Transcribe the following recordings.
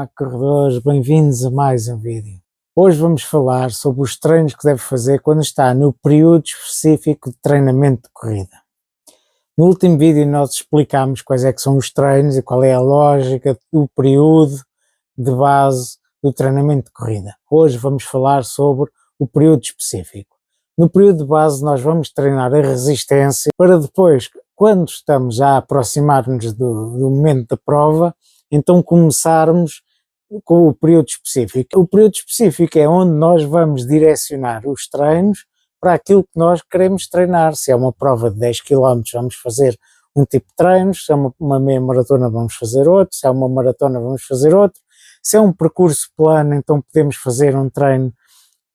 Olá, corredores, bem-vindos a mais um vídeo. Hoje vamos falar sobre os treinos que deve fazer quando está no período específico de treinamento de corrida. No último vídeo nós explicámos quais é que são os treinos e qual é a lógica do período de base do treinamento de corrida. Hoje vamos falar sobre o período específico. No período de base nós vamos treinar a resistência para depois, quando estamos a aproximar-nos do momento da prova, então começarmos com o período específico. O período específico é onde nós vamos direcionar os treinos para aquilo que nós queremos treinar. Se é uma prova de 10 km, vamos fazer um tipo de treinos, se é uma meia maratona, vamos fazer outro, se é uma maratona, vamos fazer outro. Se é um percurso plano, então podemos fazer um treino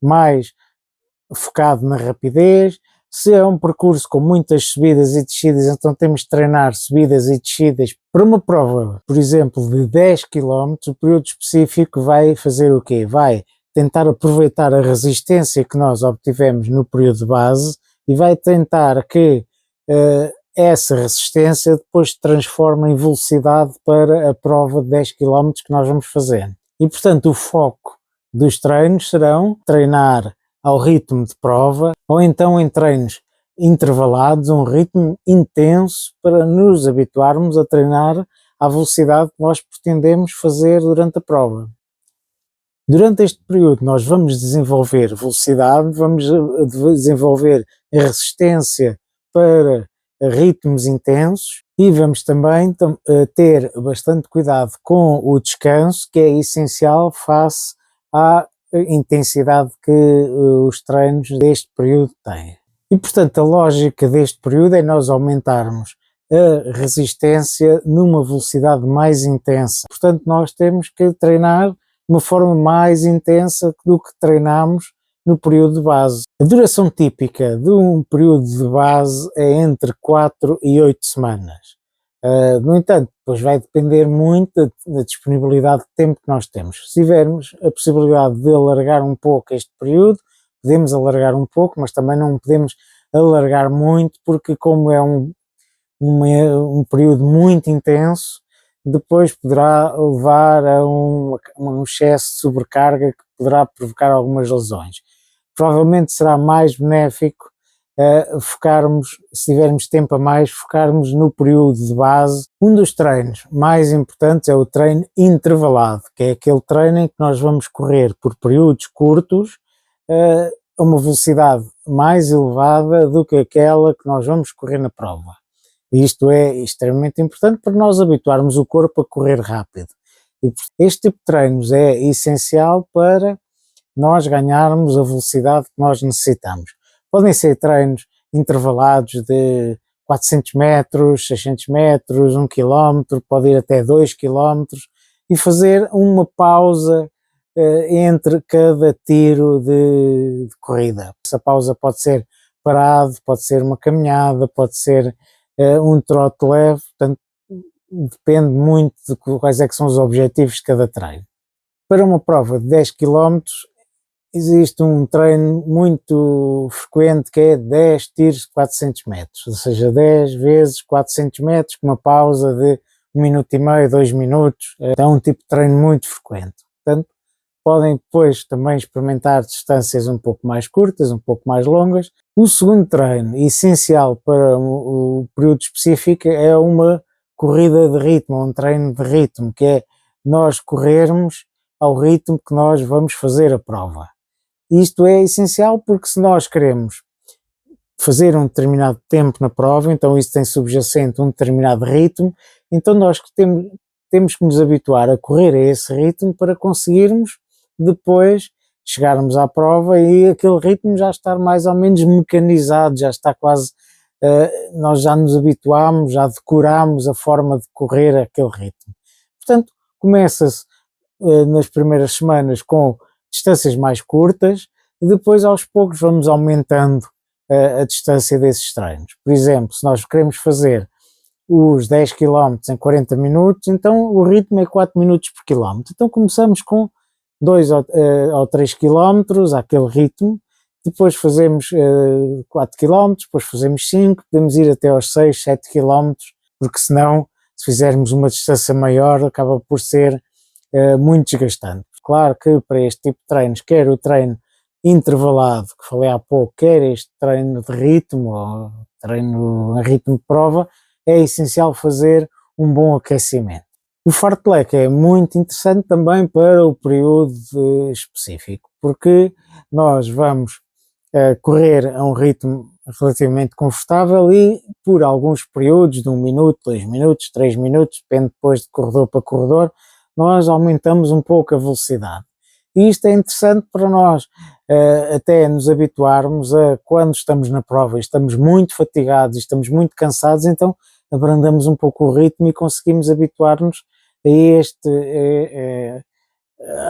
mais focado na rapidez. Se é um percurso com muitas subidas e descidas, então temos de treinar subidas e descidas. Para uma prova, por exemplo, de 10 km, o período específico vai fazer o quê? Vai tentar aproveitar a resistência que nós obtivemos no período de base e vai tentar que essa resistência depois se transforme em velocidade para a prova de 10 km que nós vamos fazer. E, portanto, o foco dos treinos serão treinar ao ritmo de prova, ou então em treinos intervalados, um ritmo intenso para nos habituarmos a treinar à velocidade que nós pretendemos fazer durante a prova. Durante este período nós vamos desenvolver velocidade, vamos desenvolver a resistência para ritmos intensos e vamos também ter bastante cuidado com o descanso, que é essencial face à intensidade que os treinos deste período têm. E, portanto, a lógica deste período é nós aumentarmos a resistência numa velocidade mais intensa. Portanto, nós temos que treinar de uma forma mais intensa do que treinamos no período de base. A duração típica de um período de base é entre 4 e 8 semanas. No entanto, depois vai depender muito da disponibilidade de tempo que nós temos. Se tivermos a possibilidade de alargar um pouco este período, podemos alargar um pouco, mas também não podemos alargar muito, porque como é um período muito intenso, depois poderá levar a um excesso de sobrecarga que poderá provocar algumas lesões. Provavelmente será mais benéfico focarmos, se tivermos tempo a mais, focarmos no período de base. Um dos treinos mais importantes é o treino intervalado, que é aquele treino em que nós vamos correr por períodos curtos a uma velocidade mais elevada do que aquela que nós vamos correr na prova. E isto é extremamente importante para nós habituarmos o corpo a correr rápido. E este tipo de treinos é essencial para nós ganharmos a velocidade que nós necessitamos. Podem ser treinos intervalados de 400 metros, 600 metros, 1 km, pode ir até 2 km e fazer uma pausa entre cada tiro de corrida. Essa pausa pode ser parado, pode ser uma caminhada, pode ser um trote leve, portanto depende muito de quais é que são os objetivos de cada treino. Para uma prova de 10 km, existe um treino muito frequente que é 10 tiros de 400 metros, ou seja, 10 vezes 400 metros com uma pausa de 1 minuto e meio, 2 minutos. É um tipo de treino muito frequente. Portanto, podem depois também experimentar distâncias um pouco mais curtas, um pouco mais longas. O segundo treino, essencial para o período específico, é uma corrida de ritmo, um treino de ritmo, que é nós corrermos ao ritmo que nós vamos fazer a prova. Isto é essencial porque se nós queremos fazer um determinado tempo na prova, então isso tem subjacente um determinado ritmo, então nós temos que nos habituar a correr a esse ritmo para conseguirmos depois chegarmos à prova e aquele ritmo já estar mais ou menos mecanizado, já está quase, nós já nos habituámos, já decorámos a forma de correr aquele ritmo. Portanto, começa-se nas primeiras semanas com distâncias mais curtas e depois aos poucos vamos aumentando a distância desses treinos. Por exemplo, se nós queremos fazer os 10 km em 40 minutos, então o ritmo é 4 minutos por quilómetro. Então começamos com 2 ou 3 km àquele ritmo, depois fazemos 4 km, depois fazemos 5, podemos ir até aos 6, 7 km, porque senão, se fizermos uma distância maior, acaba por ser muito desgastante. Claro que para este tipo de treinos, quer o treino intervalado, que falei há pouco, quer este treino de ritmo, ou treino em ritmo de prova, é essencial fazer um bom aquecimento. O fartlek é muito interessante também para o período específico, porque nós vamos correr a um ritmo relativamente confortável e por alguns períodos de 1 minuto, 2 minutos, 3 minutos, depende depois de corredor para corredor, nós aumentamos um pouco a velocidade. E isto é interessante para nós até nos habituarmos a quando estamos na prova e estamos muito fatigados e estamos muito cansados, então abrandamos um pouco o ritmo e conseguimos habituar-nos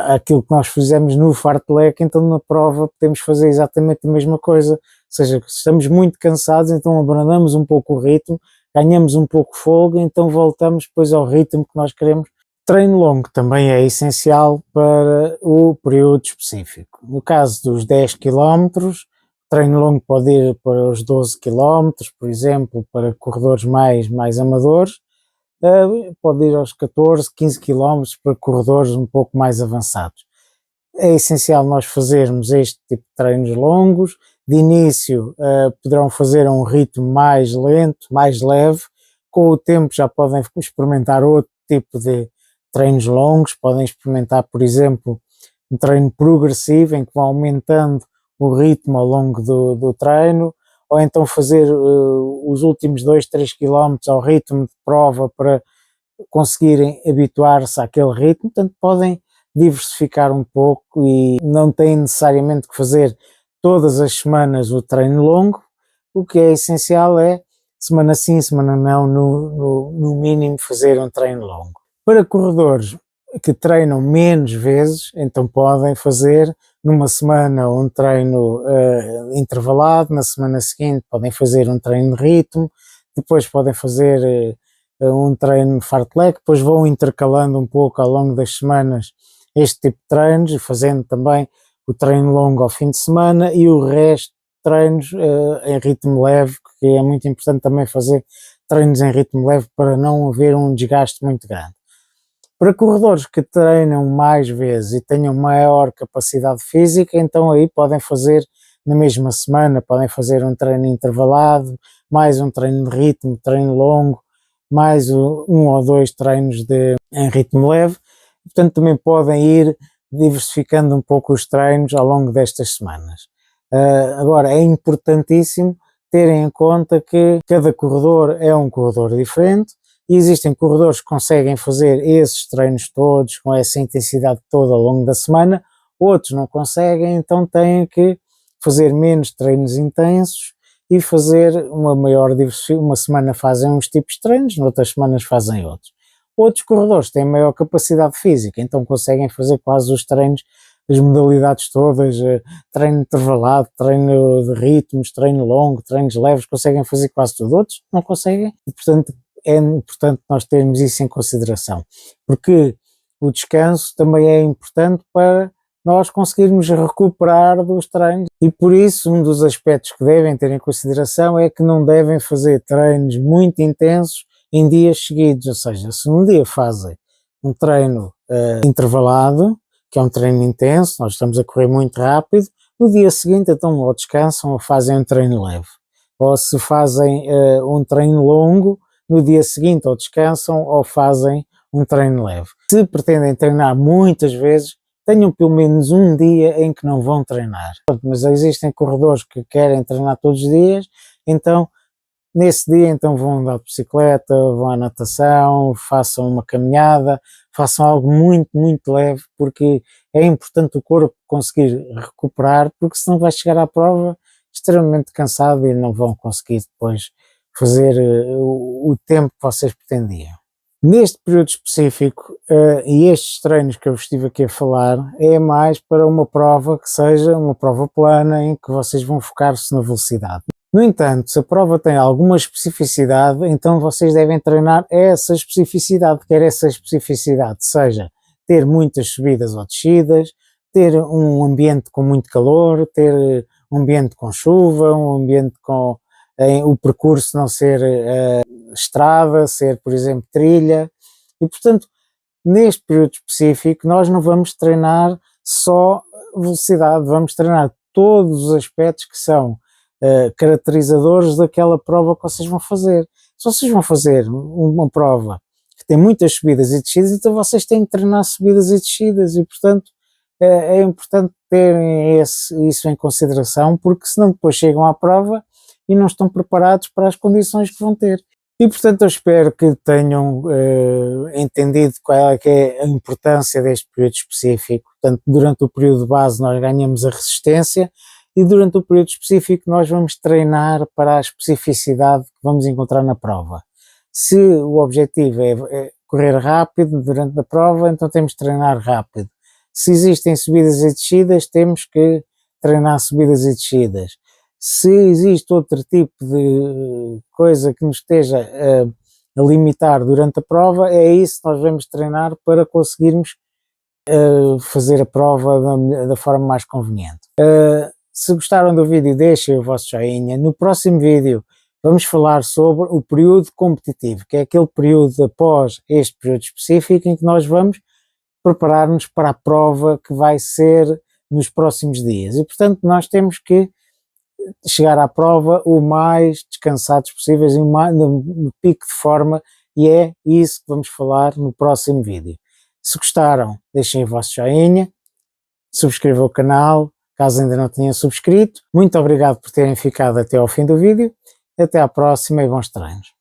aquilo que nós fizemos no fartlek, então na prova podemos fazer exatamente a mesma coisa, ou seja, se estamos muito cansados, então abrandamos um pouco o ritmo, ganhamos um pouco de folga, então voltamos depois ao ritmo que nós queremos. Treino longo também é essencial para o período específico. No caso dos 10 km, treino longo pode ir para os 12 km, por exemplo, para corredores mais amadores, pode ir aos 14, 15 km para corredores um pouco mais avançados. É essencial nós fazermos este tipo de treinos longos. De início poderão fazer a um ritmo mais lento, mais leve. Com o tempo já podem experimentar outro tipo de treinos longos, podem experimentar, por exemplo, um treino progressivo em que vão aumentando o ritmo ao longo do treino, ou então fazer os últimos 2, 3 km ao ritmo de prova para conseguirem habituar-se àquele ritmo. Portanto, podem diversificar um pouco e não têm necessariamente que fazer todas as semanas o treino longo. O que é essencial é, semana sim, semana não, no mínimo fazer um treino longo. Para corredores que treinam menos vezes, então podem fazer numa semana um treino intervalado, na semana seguinte podem fazer um treino de ritmo, depois podem fazer um treino fartlek, depois vão intercalando um pouco ao longo das semanas este tipo de treinos, fazendo também o treino longo ao fim de semana e o resto de treinos em ritmo leve, que é muito importante também fazer treinos em ritmo leve para não haver um desgaste muito grande. Para corredores que treinam mais vezes e tenham maior capacidade física, então aí podem fazer na mesma semana, podem fazer um treino intervalado, mais um treino de ritmo, treino longo, mais um ou dois treinos em ritmo leve. Portanto, também podem ir diversificando um pouco os treinos ao longo destas semanas. Agora, é importantíssimo terem em conta que cada corredor é um corredor diferente e existem corredores que conseguem fazer esses treinos todos com essa intensidade toda ao longo da semana, outros não conseguem, então têm que fazer menos treinos intensos e fazer uma maior diversidade. Uma semana fazem uns tipos de treinos, noutras semanas fazem outros. Outros corredores têm maior capacidade física, então conseguem fazer quase os treinos, as modalidades todas, treino intervalado, treino de ritmos, treino longo, treinos leves, conseguem fazer quase tudo. Outros não conseguem e, portanto, é importante nós termos isso em consideração, porque o descanso também é importante para nós conseguirmos recuperar dos treinos e por isso um dos aspectos que devem ter em consideração é que não devem fazer treinos muito intensos em dias seguidos, ou seja, se num dia fazem um treino intervalado, que é um treino intenso, nós estamos a correr muito rápido, no dia seguinte então ou descansam ou fazem um treino leve, ou se fazem um treino longo, no dia seguinte ou descansam ou fazem um treino leve. Se pretendem treinar muitas vezes, tenham pelo menos um dia em que não vão treinar. Mas existem corredores que querem treinar todos os dias, então nesse dia então vão andar de bicicleta, vão à natação, façam uma caminhada, façam algo muito, muito leve, porque é importante o corpo conseguir recuperar, porque senão vai chegar à prova extremamente cansado e não vão conseguir depois fazer o tempo que vocês pretendiam. Neste período específico, e estes treinos que eu vos estive aqui a falar, é mais para uma prova que seja uma prova plana em que vocês vão focar-se na velocidade. No entanto, se a prova tem alguma especificidade, então vocês devem treinar essa especificidade, quer essa especificidade seja ter muitas subidas ou descidas, ter um ambiente com muito calor, ter um ambiente com chuva, um ambiente com o percurso não ser estrada, ser, por exemplo, trilha, e portanto neste período específico nós não vamos treinar só velocidade, vamos treinar todos os aspectos que são caracterizadores daquela prova que vocês vão fazer. Se vocês vão fazer uma prova que tem muitas subidas e descidas, então vocês têm que treinar subidas e descidas e, portanto, é importante terem isso em consideração, porque senão depois chegam à prova e não estão preparados para as condições que vão ter. E, portanto, eu espero que tenham entendido qual é que é a importância deste período específico. Portanto, durante o período base nós ganhamos a resistência e durante o período específico nós vamos treinar para a especificidade que vamos encontrar na prova. Se o objetivo é correr rápido durante a prova, então temos de treinar rápido. Se existem subidas e descidas, temos que treinar subidas e descidas. Se existe outro tipo de coisa que nos esteja a limitar durante a prova, é isso que nós vamos treinar para conseguirmos fazer a prova da forma mais conveniente. Se gostaram do vídeo, deixem o vosso joinha. No próximo vídeo vamos falar sobre o período competitivo, que é aquele período após este período específico em que nós vamos preparar-nos para a prova que vai ser nos próximos dias. E, portanto, nós temos que chegar à prova o mais descansados possíveis e no pico de forma, e é isso que vamos falar no próximo vídeo. Se gostaram, deixem o vosso joinha, subscrevam o canal, caso ainda não tenham subscrito. Muito obrigado por terem ficado até ao fim do vídeo. Até à próxima e bons treinos.